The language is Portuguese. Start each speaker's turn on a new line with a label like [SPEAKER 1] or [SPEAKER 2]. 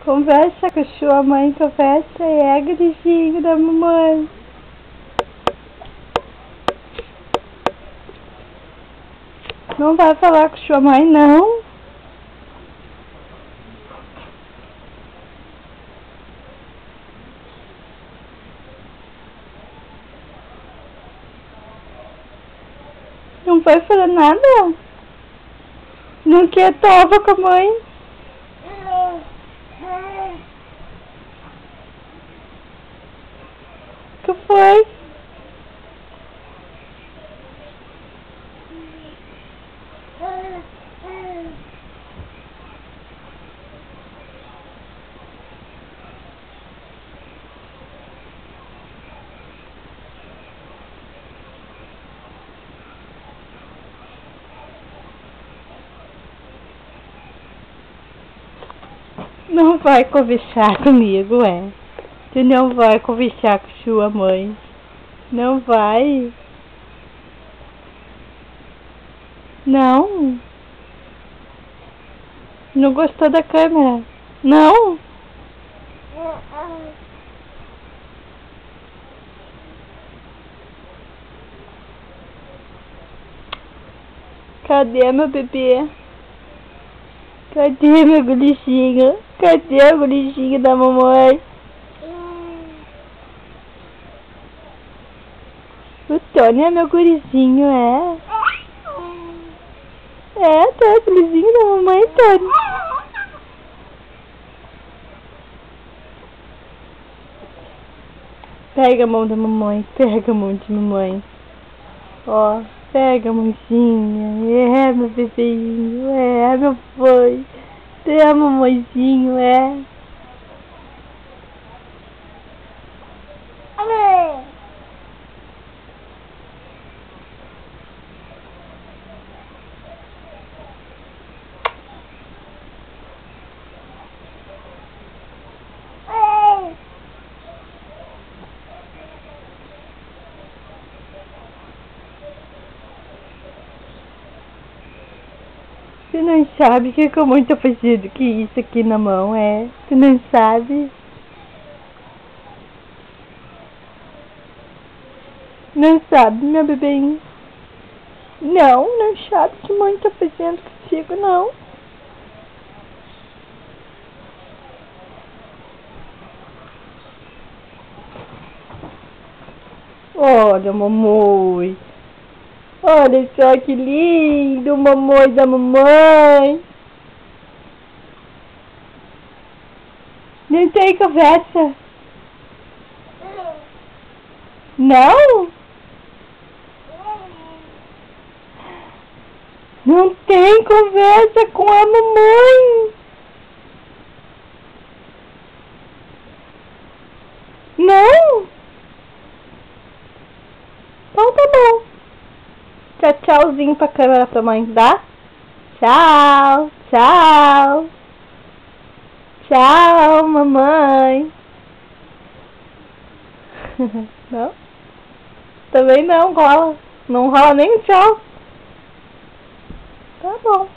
[SPEAKER 1] Conversa com a sua mãe, conversa é gritinho da mamãe. Não vai falar com sua mãe, não? Não vai falar nada? Não quer tava com a mãe? O que foi? Não vai conversar comigo, é? Tu não vai conversar com sua mãe? Não vai? Não? Não gostou da câmera? Não? Cadê meu bebê? Cadê meu gurizinho? Cadê o gurizinho da mamãe? O Tony é meu gurizinho, é? É, tá, o gurizinho da mamãe, Tony. Pega a mão da mamãe, pega a mão de mamãe. Ó, pega a mãozinha, é meu bebezinho, é meu pai. É mamãezinho, é. Você não sabe o que a mãe tá fazendo que isso aqui na mão, é? Você não sabe? Não sabe, meu bebezinho? Não sabe o que a mãe tá fazendo contigo, não. Olha, mamãe. Olha só que lindo, mamãe da mamãe. Não tem conversa? Não? Não tem conversa com a mamãe. Não? Então tá bom. Tchauzinho pra câmera pra mãe, dá? Tchau, tchau. Tchau, mamãe. Não? Também não rola. Não rola nem o tchau. Tá bom.